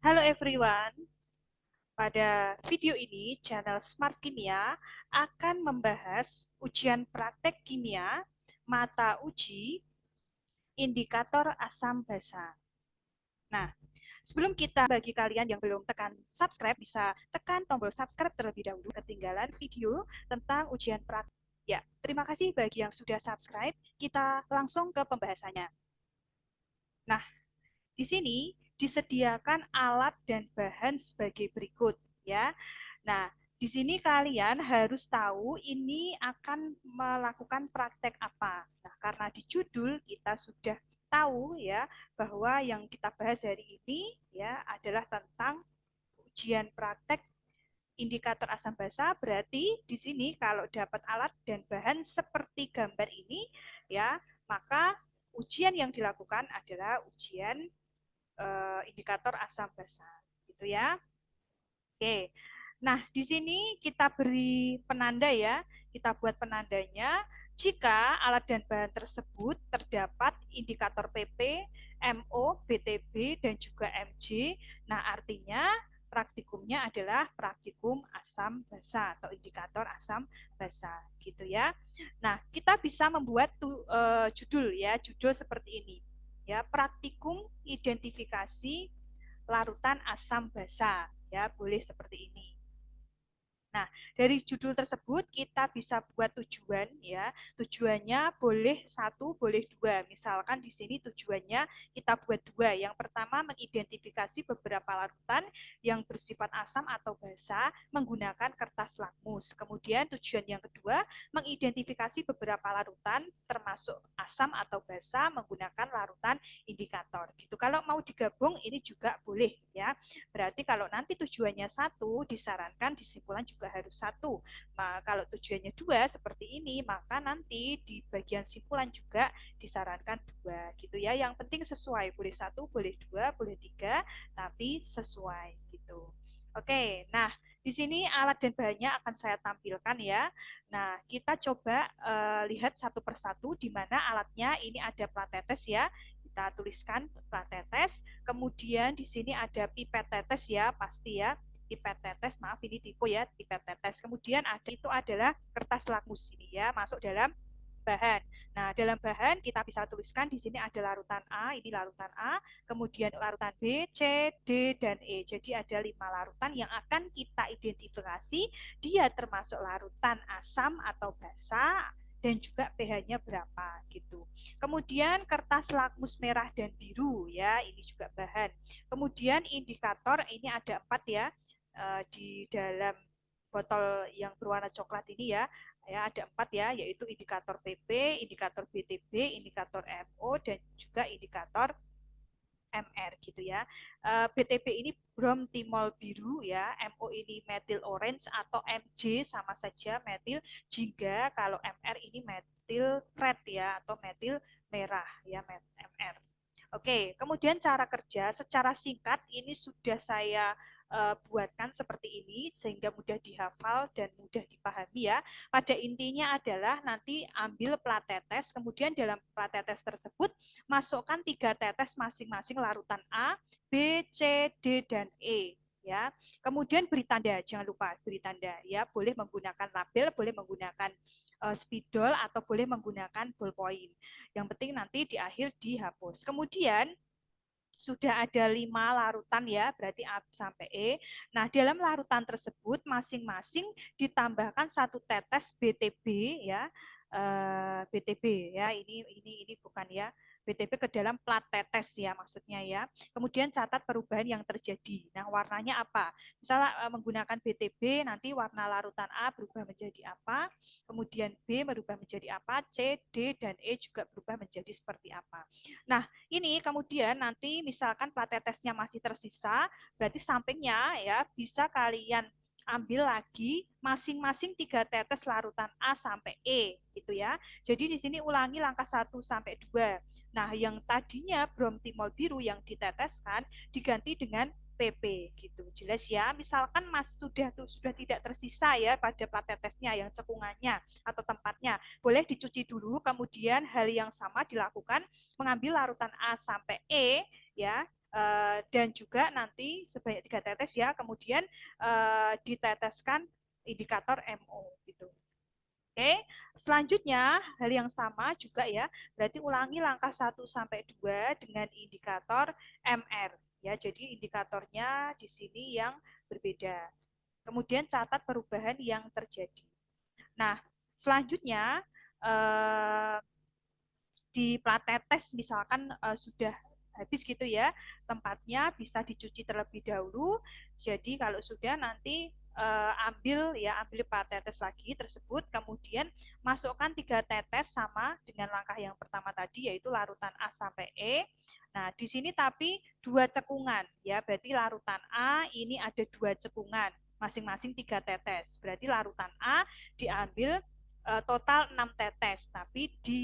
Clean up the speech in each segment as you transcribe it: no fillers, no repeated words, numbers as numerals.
Halo everyone, pada video ini channel Smart Kimia akan membahas ujian praktek kimia, mata uji, indikator asam basa. Nah, sebelum kita bagi kalian yang belum tekan subscribe, bisa tekan tombol subscribe terlebih dahulu ketinggalan video tentang ujian praktek. Ya, terima kasih bagi yang sudah subscribe. Kita langsung ke pembahasannya. Nah, di sini disediakan alat dan bahan sebagai berikut ya. Nah, di sini kalian harus tahu ini akan melakukan praktek apa. Nah, karena di judul kita sudah tahu ya bahwa yang kita bahas hari ini ya adalah tentang ujian praktek indikator asam basa. Berarti di sini kalau dapat alat dan bahan seperti gambar ini ya, maka ujian yang dilakukan adalah ujian indikator asam basa gitu ya. Oke. Nah, di sini kita beri penanda ya. Kita buat penandanya jika alat dan bahan tersebut terdapat indikator PP, MO, BTB dan juga MJ. Nah, artinya praktikumnya adalah praktikum asam basa atau indikator asam basa gitu ya. Nah, kita bisa membuat judul ya, judul seperti ini. Ya, praktikum identifikasi larutan asam basa ya, boleh seperti ini. Nah, dari judul tersebut kita bisa buat tujuan ya. Tujuannya boleh satu, boleh dua. Misalkan di sini tujuannya kita buat dua. Yang pertama mengidentifikasi beberapa larutan yang bersifat asam atau basa menggunakan kertas lakmus. Kemudian tujuan yang kedua mengidentifikasi beberapa larutan termasuk asam atau basa menggunakan larutan indikator. Gitu. Kalau mau digabung ini juga boleh ya. Berarti kalau nanti tujuannya satu, disarankan disimpulan juga harus satu. Nah, kalau tujuannya dua seperti ini, maka nanti di bagian simpulan juga disarankan dua gitu ya. Yang penting sesuai, boleh satu, boleh dua, boleh tiga, tapi sesuai gitu. Oke, nah di sini alat dan bahannya akan saya tampilkan ya. Nah, kita coba lihat satu persatu di mana alatnya ini ada plat tetes ya. Kita tuliskan plat tetes. Kemudian di sini ada pipet tetes ya, pasti ya pipet tetes, maaf ini tipe ya, pipet tetes. Kemudian ada itu adalah kertas lakmus ini ya, masuk dalam bahan. Nah, dalam bahan kita bisa tuliskan di sini ada larutan A, ini larutan A, kemudian larutan B, C, D, dan E. Jadi ada 5 larutan yang akan kita identifikasi dia termasuk larutan asam atau basa dan juga pH-nya berapa gitu. Kemudian kertas lakmus merah dan biru ya, ini juga bahan. Kemudian indikator ini ada 4 ya, di dalam botol yang berwarna coklat ini ya, ada 4 ya, yaitu indikator PP, indikator BTB, indikator MO, dan juga indikator MR gitu ya. BTB ini bromtimol biru ya, MO ini metil orange atau MJ sama saja metil jingga, kalau MR ini metil red ya atau metil merah ya, MR. Oke, kemudian cara kerja secara singkat ini sudah saya buatkan seperti ini sehingga mudah dihafal dan mudah dipahami ya. Pada intinya adalah nanti ambil plat tetes, kemudian dalam plat tetes tersebut masukkan 3 tetes masing-masing larutan A, B, C, D, dan E. Ya, kemudian beri tanda, jangan lupa beri tanda ya, boleh menggunakan label, boleh menggunakan spidol atau boleh menggunakan ballpoint. Yang penting nanti di akhir dihapus. Kemudian sudah ada 5 larutan ya, berarti A sampai E. Nah, dalam larutan tersebut masing-masing ditambahkan 1 tetes BTB ya, BTB ya, ini bukan ya, BTB ke dalam plat tetes ya maksudnya ya. Kemudian catat perubahan yang terjadi. Nah, warnanya apa? Misalnya menggunakan BTB, nanti warna larutan A berubah menjadi apa, kemudian B berubah menjadi apa, C, D, dan E juga berubah menjadi seperti apa. Nah, ini kemudian nanti misalkan plat tetesnya masih tersisa, berarti sampingnya ya bisa kalian ambil lagi masing-masing 3 tetes larutan A sampai E gitu ya. Jadi di sini ulangi langkah 1 sampai 2. Nah, yang tadinya bromtimol biru yang diteteskan diganti dengan PP gitu. Jelas ya. Misalkan Mas sudah tidak tersisa ya pada plat tetesnya yang cekungannya atau tempatnya, boleh dicuci dulu, kemudian hal yang sama dilakukan mengambil larutan A sampai E ya, dan juga nanti sebanyak 3 tetes ya, kemudian diteteskan indikator MO gitu. Oke, selanjutnya hal yang sama juga ya, berarti ulangi langkah 1 sampai 2 dengan indikator MR ya. Jadi indikatornya di sini yang berbeda. Kemudian catat perubahan yang terjadi. Nah, selanjutnya di plat tetes misalkan sudah habis gitu ya, tempatnya bisa dicuci terlebih dahulu. Jadi kalau sudah nanti ambil plat tetes lagi tersebut, kemudian masukkan 3 tetes sama dengan langkah yang pertama tadi, yaitu larutan A sampai E. Nah, di sini tapi 2 cekungan ya, berarti larutan A ini ada 2 cekungan, masing-masing 3 tetes. Berarti larutan A diambil total 6 tetes, tapi di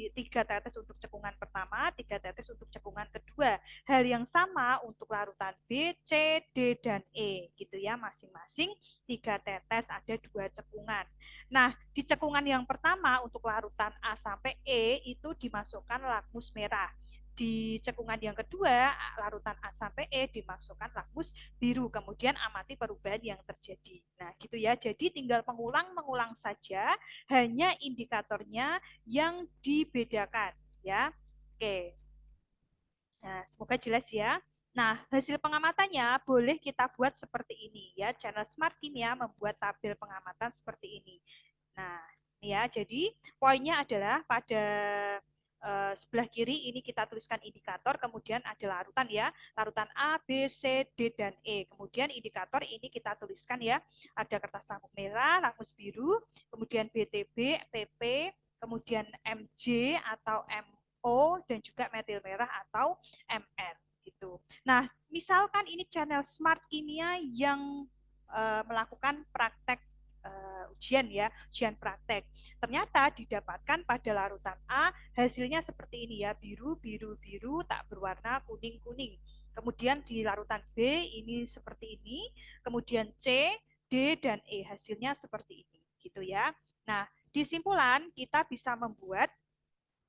3 tetes untuk cekungan pertama, 3 tetes untuk cekungan kedua. Hal yang sama untuk larutan B, C, D, dan E gitu ya, masing-masing 3 tetes, ada 2 cekungan. Nah, di cekungan yang pertama untuk larutan A sampai E itu dimasukkan lakmus merah. Di cekungan yang kedua, larutan A sampai E dimasukkan lakmus biru. Kemudian amati perubahan yang terjadi. Nah, gitu ya. Jadi tinggal mengulang saja, hanya indikatornya yang dibedakan ya. Oke. Nah, semoga jelas ya. Nah, hasil pengamatannya boleh kita buat seperti ini ya. Channel Smart Kimia membuat tabel pengamatan seperti ini. Nah, ya, jadi poinnya adalah pada sebelah kiri ini kita tuliskan indikator, kemudian ada larutan ya, larutan A, B, C, D, dan E. Kemudian indikator ini kita tuliskan ya, ada kertas lakmus merah, lakmus biru, kemudian BTB, PP, kemudian MJ atau MO, dan juga metil merah atau MR gitu. Nah, misalkan ini channel Smart Kimia yang melakukan praktek ujian ya, ujian praktek. Ternyata didapatkan pada larutan A hasilnya seperti ini ya, biru, biru, biru, tak berwarna kuning, kuning. Kemudian di larutan B ini seperti ini, kemudian C, D, dan E hasilnya seperti ini, gitu ya. Nah, di simpulan kita bisa membuat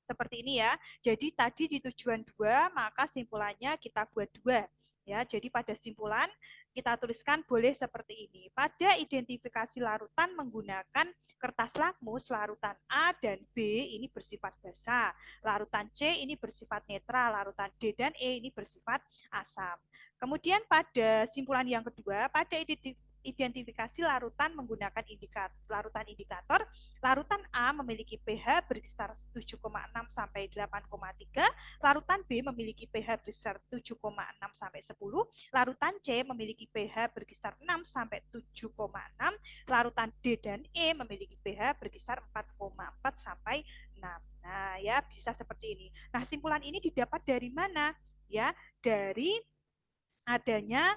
seperti ini ya. Jadi tadi di tujuan 2, maka simpulannya kita buat 2. Ya, jadi pada simpulan kita tuliskan boleh seperti ini. Pada identifikasi larutan menggunakan kertas lakmus, larutan A dan B ini bersifat basa, larutan C ini bersifat netral, larutan D dan E ini bersifat asam. Kemudian pada simpulan yang kedua, pada identifikasi larutan menggunakan larutan indikator, larutan A memiliki pH berkisar 7,6 sampai 8,3, larutan B memiliki pH berkisar 7,6 sampai 10, larutan C memiliki pH berkisar 6 sampai 7,6, larutan D dan E memiliki pH berkisar 4,4 sampai 6. Nah, ya bisa seperti ini. Nah, simpulan ini didapat dari mana? Ya, dari adanya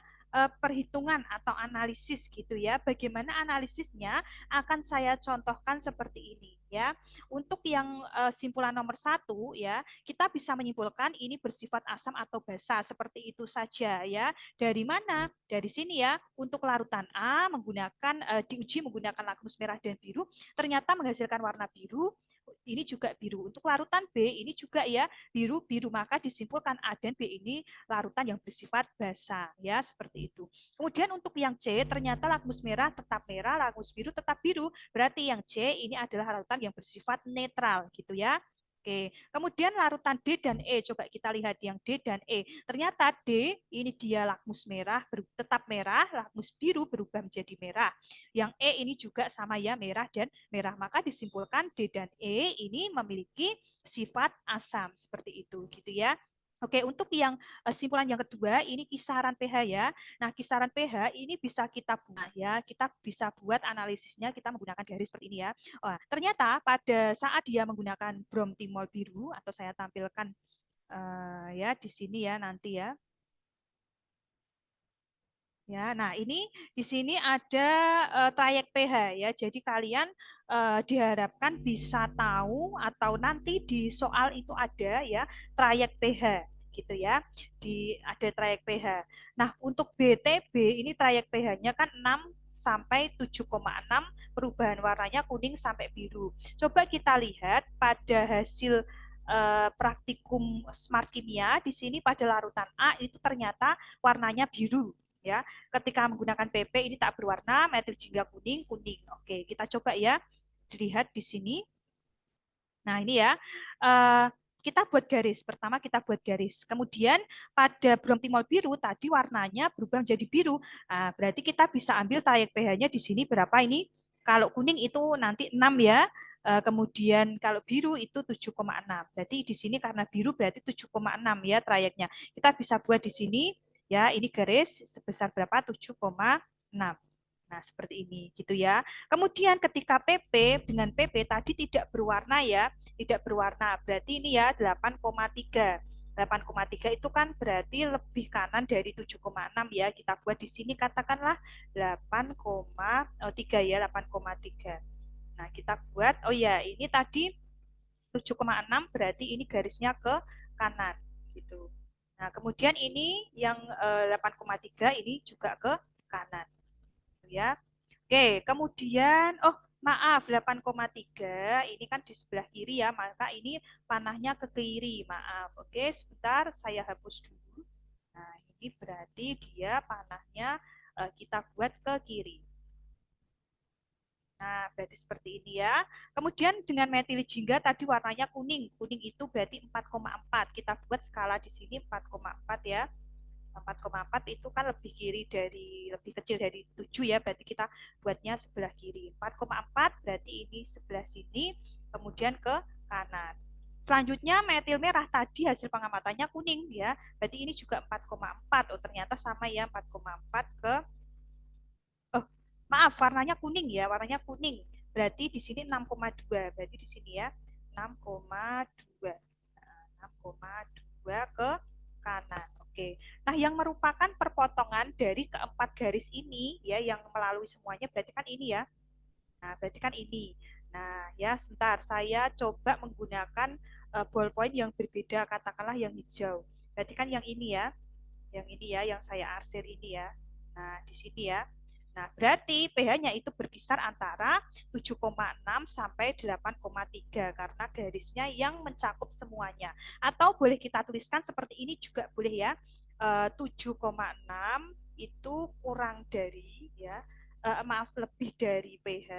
perhitungan atau analisis gitu ya. Bagaimana analisisnya akan saya contohkan seperti ini ya. Untuk yang simpulan nomor 1 ya, kita bisa menyimpulkan ini bersifat asam atau basa seperti itu saja ya. Dari mana? Dari sini ya. Untuk larutan A menggunakan diuji menggunakan lakmus merah dan biru, ternyata menghasilkan warna biru. Ini juga biru. Untuk larutan B ini juga ya biru-biru, maka disimpulkan A dan B ini larutan yang bersifat basa ya, seperti itu. Kemudian untuk yang C ternyata lakmus merah tetap merah, lakmus biru tetap biru, berarti yang C ini adalah larutan yang bersifat netral gitu ya. Oke, kemudian larutan D dan E, coba kita lihat yang D dan E. Ternyata D ini dia lakmus merah tetap merah, lakmus biru berubah menjadi merah. Yang E ini juga sama ya, merah dan merah. Maka disimpulkan D dan E ini memiliki sifat asam seperti itu gitu ya. Oke, untuk yang simpulan yang kedua ini kisaran pH ya. Nah, kisaran pH ini bisa kita buat ya. Kita bisa buat analisisnya, kita menggunakan garis seperti ini ya. Oh, ternyata pada saat dia menggunakan bromtimol biru, atau saya tampilkan ya di sini ya nanti ya. Ya, nah ini di sini ada trayek pH ya. Jadi kalian diharapkan bisa tahu atau nanti di soal itu ada ya trayek pH gitu ya. Ada trayek pH. Nah, untuk BTB ini trayek pH-nya kan 6 sampai 7,6, perubahan warnanya kuning sampai biru. Coba kita lihat pada hasil praktikum Smart Kimia di sini pada larutan A itu ternyata warnanya biru ya. Ketika menggunakan PP ini tak berwarna, metil jingga kuning, kuning. Oke, kita coba ya. Dilihat di sini. Nah, ini ya. Kita buat garis. Pertama kita buat garis. Kemudian pada bromtimol biru tadi warnanya berubah menjadi biru. Nah, berarti kita bisa ambil trayek pH-nya di sini berapa ini? Kalau kuning itu nanti 6 ya. Kemudian kalau biru itu 7,6. Berarti di sini karena biru berarti 7,6 ya trayeknya. Kita bisa buat di sini ya, ini garis sebesar berapa? 7,6. Nah, seperti ini gitu ya. Kemudian ketika PP dengan PP tadi tidak berwarna ya, tidak berwarna. Berarti ini ya 8,3. 8,3 itu kan berarti lebih kanan dari 7,6 ya. Kita buat di sini katakanlah 8,3 ya, 8,3. Nah, kita buat oh ya, ini tadi 7,6 berarti ini garisnya ke kanan gitu. Nah, kemudian ini yang 8,3 ini juga ke kanan ya. Oke, kemudian oh maaf 8,3 ini kan di sebelah kiri ya, maka ini panahnya ke kiri. Maaf. Oke, sebentar saya hapus dulu. Nah, ini berarti dia panahnya kita buat ke kiri. Nah, berarti seperti ini ya. Kemudian dengan metil jingga tadi warnanya kuning. Kuning itu berarti 4,4. Kita buat skala di sini 4,4 ya. 4,4 itu kan lebih kecil dari 7 ya, berarti kita buatnya sebelah kiri. 4,4 berarti ini sebelah sini, kemudian ke kanan. Selanjutnya metil merah tadi hasil pengamatannya kuning ya, berarti ini juga 4,4. Oh ternyata sama ya, 4,4 ke oh maaf warnanya kuning ya, warnanya kuning. Berarti di sini 6,2. Berarti di sini ya 6,2. 6,2 ke kanan. Oke. Nah, yang merupakan perpotongan dari keempat garis ini ya yang melalui semuanya berarti kan ini ya. Nah, berarti kan ini. Nah, ya sebentar saya coba menggunakan ballpoint yang berbeda katakanlah yang hijau. Berarti kan yang ini ya. Yang ini ya yang saya arsir ini ya. Nah, di sini ya. Nah, berarti pH-nya itu berkisar antara 7,6 sampai 8,3 karena garisnya yang mencakup semuanya. Atau boleh kita tuliskan seperti ini juga boleh ya. 7,6 itu kurang dari ya. Maaf lebih dari pH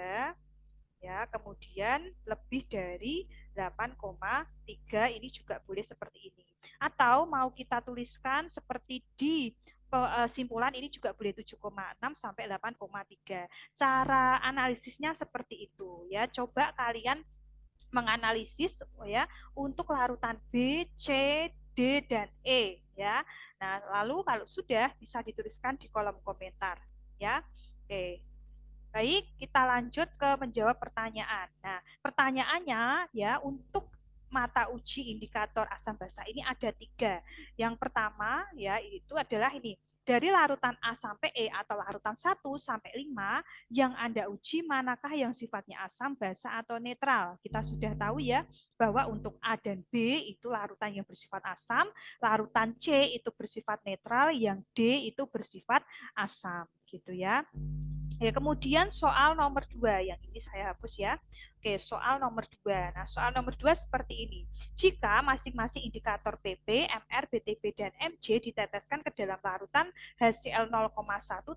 ya, kemudian lebih dari 8,3 ini juga boleh seperti ini. Atau mau kita tuliskan seperti di simpulan ini juga boleh 7,6 sampai 8,3. Cara analisisnya seperti itu ya. Coba kalian menganalisis ya untuk larutan B, C, D dan E ya. Nah, lalu kalau sudah bisa dituliskan di kolom komentar ya. Oke. Baik, kita lanjut ke menjawab pertanyaan. Nah, pertanyaannya ya untuk mata uji indikator asam basa ini ada 3. Yang pertama ya itu adalah ini. Dari larutan A sampai E atau larutan 1 sampai 5 yang Anda uji manakah yang sifatnya asam, basa atau netral. Kita sudah tahu ya bahwa untuk A dan B itu larutan yang bersifat asam, larutan C itu bersifat netral, yang D itu bersifat asam gitu ya. Ya, kemudian soal nomor 2, yang ini saya hapus ya. Oke, soal nomor 2. Nah, soal nomor 2 seperti ini. Jika masing-masing indikator PP, MR, BTB, dan MC diteteskan ke dalam larutan HCl 0,1,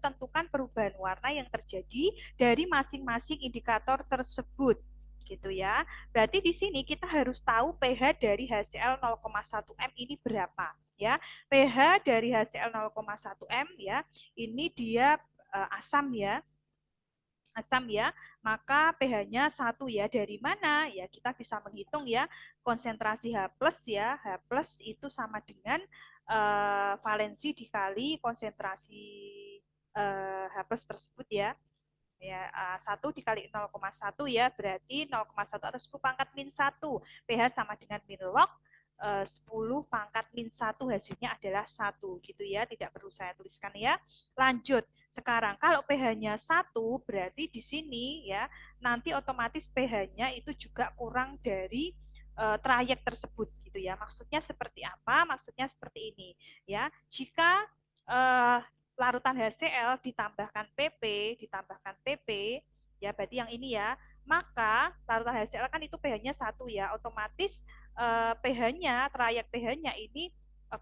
tentukan perubahan warna yang terjadi dari masing-masing indikator tersebut. Gitu ya. Berarti di sini kita harus tahu pH dari HCl 0,1 M ini berapa. Ya, pH dari HCl 0,1 M ya, ini dia asam ya, asam ya, maka pH-nya 1 ya. Dari mana? Ya kita bisa menghitung ya, konsentrasi H+ ya. H+ itu sama dengan valensi dikali konsentrasi H+ tersebut ya. Ya, 1 dikali 0,1 ya, berarti 0,1 atau 10 pangkat min 1. pH sama dengan min log 10 pangkat min 1, hasilnya adalah 1 gitu ya, tidak perlu saya tuliskan ya. Lanjut, sekarang kalau pH-nya 1 berarti di sini ya nanti otomatis pH-nya itu juga kurang dari trayek tersebut gitu ya. Maksudnya seperti apa? Maksudnya seperti ini ya. Jika larutan HCl ditambahkan PP ya berarti yang ini ya, maka larutan HCl kan itu pH-nya 1 ya, otomatis pH-nya, trayek pH-nya ini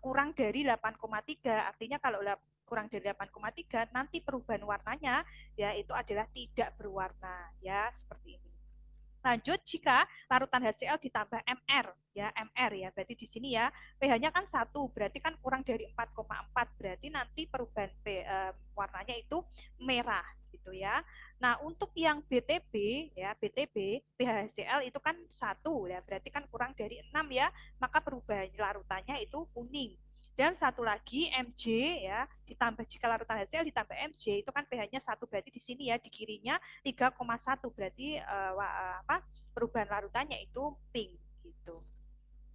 kurang dari 8,3. Artinya kalau kurang dari 8,3 nanti perubahan warnanya ya itu adalah tidak berwarna ya, seperti ini. Lanjut, jika larutan HCl ditambah MR ya, MR ya, berarti di sini ya pH-nya kan 1, berarti kan kurang dari 4,4, berarti nanti perubahan warnanya itu merah gitu ya. Nah, untuk yang BTB ya, BTB pH HCl itu kan 1 ya, berarti kan kurang dari 6 ya, maka perubahan larutannya itu kuning. Dan satu lagi Mj ya, ditambah jika larutan HCl ditambah Mj itu kan pH-nya 1, berarti di sini ya di kirinya 3,1, berarti perubahan larutannya itu pink gitu.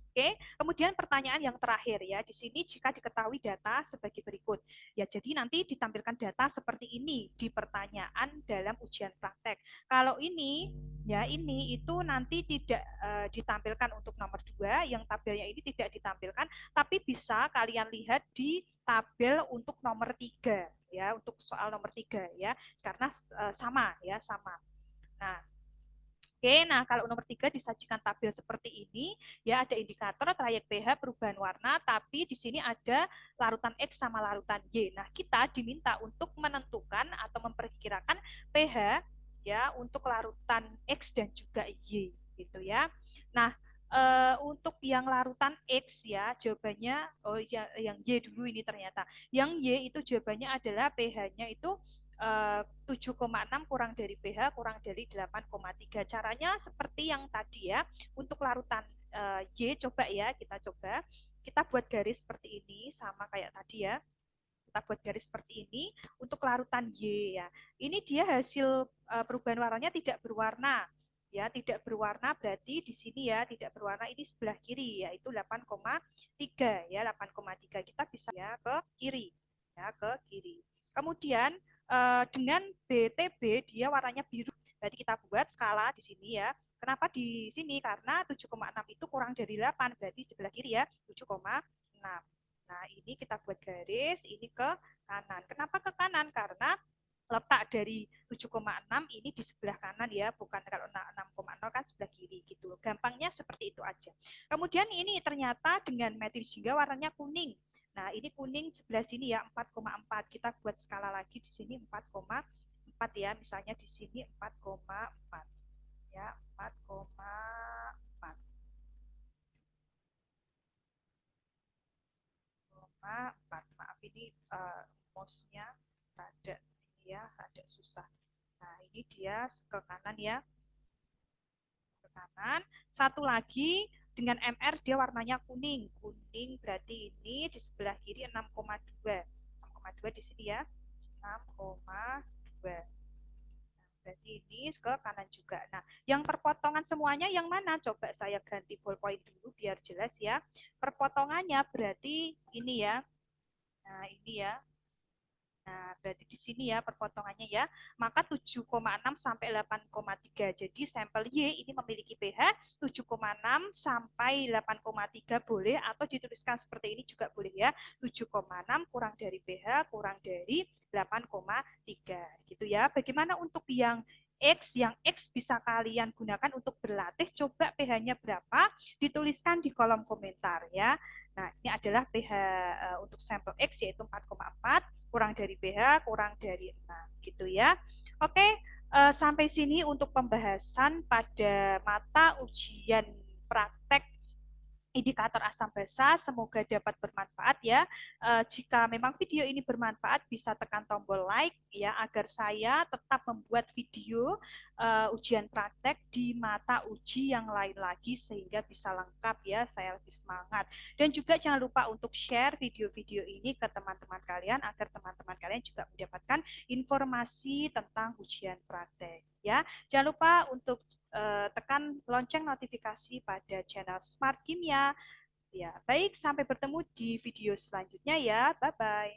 Oke, kemudian pertanyaan yang terakhir ya, di sini jika diketahui data sebagai berikut. Ya, jadi nanti ditampilkan data seperti ini di pertanyaan dalam ujian praktek. Kalau ini, ya ini itu nanti tidak ditampilkan untuk nomor 2, yang tabelnya ini tidak ditampilkan, tapi bisa kalian lihat di tabel untuk nomor 3 ya, untuk soal nomor 3 ya, karena sama ya, sama. Nah, oke, nah kalau nomor 3 disajikan tabel seperti ini, ya ada indikator trayek pH perubahan warna, tapi di sini ada larutan X sama larutan Y. Nah, kita diminta untuk menentukan atau memperkirakan pH ya untuk larutan X dan juga Y, gitu ya. Nah, untuk yang larutan X ya, jawabannya ya, yang Y dulu ini ternyata. Yang Y itu jawabannya adalah pH-nya itu 7,6 kurang dari pH kurang dari 8,3. Caranya seperti yang tadi ya. Untuk larutan Y coba ya, kita coba. Kita buat garis seperti ini sama kayak tadi ya. Kita buat garis seperti ini untuk larutan Y ya. Ini dia hasil perubahan warnanya tidak berwarna. Ya, tidak berwarna berarti di sini ya tidak berwarna, ini sebelah kiri yaitu 8,3 ya, 8,3 kita bisa ya ke kiri ya, ke kiri. Kemudian dengan BTB dia warnanya biru. Berarti kita buat skala di sini ya. Kenapa di sini? Karena 7,6 itu kurang dari 8, berarti sebelah kiri ya 7,6. Nah, ini kita buat garis, ini ke kanan. Kenapa ke kanan? Karena letak dari 7,6 ini di sebelah kanan ya, bukan kalau 6,0 kan sebelah kiri gitu. Gampangnya seperti itu aja. Kemudian ini ternyata dengan metil jingga warnanya kuning. Nah, ini kuning sebelah sini ya 4,4. Kita buat skala lagi di sini 4,4 ya. Misalnya di sini 4,4 ya, 4,4. Maaf ini mouse-nya rada ya, rada susah. Nah, ini dia ke kanan ya. Ke kanan. Satu lagi dengan MR dia warnanya kuning. Kuning berarti ini di sebelah kiri 6,2. 6,2 di sini ya. 6,2. Berarti ini ke kanan juga. Nah, yang perpotongan semuanya yang mana? Coba saya ganti ballpoint dulu biar jelas ya. Perpotongannya berarti ini ya. Nah, ini ya. Nah, berarti di sini ya perpotongannya ya. Maka 7,6 sampai 8,3. Jadi sampel Y ini memiliki pH 7,6 sampai 8,3 boleh, atau dituliskan seperti ini juga boleh ya. 7,6 kurang dari pH kurang dari 8,3 gitu ya. Bagaimana untuk yang X? Yang X bisa kalian gunakan untuk berlatih. Coba pH-nya berapa? Dituliskan di kolom komentar ya. Nah, ini adalah pH untuk sampel X yaitu 4,4, kurang dari pH kurang dari 6 gitu ya. Oke, sampai sini untuk pembahasan pada mata ujian praktek indikator asam basa. Semoga dapat bermanfaat ya. Jika memang video ini bermanfaat, bisa tekan tombol like ya, agar saya tetap membuat video ujian praktek di mata uji yang lain lagi sehingga bisa lengkap ya, saya lebih semangat. Dan juga jangan lupa untuk share video-video ini ke teman-teman kalian agar teman-teman kalian juga mendapatkan informasi tentang ujian praktek ya. Jangan lupa untuk tekan lonceng notifikasi pada channel Smart Kimia. Ya, baik, sampai bertemu di video selanjutnya ya. Bye-bye.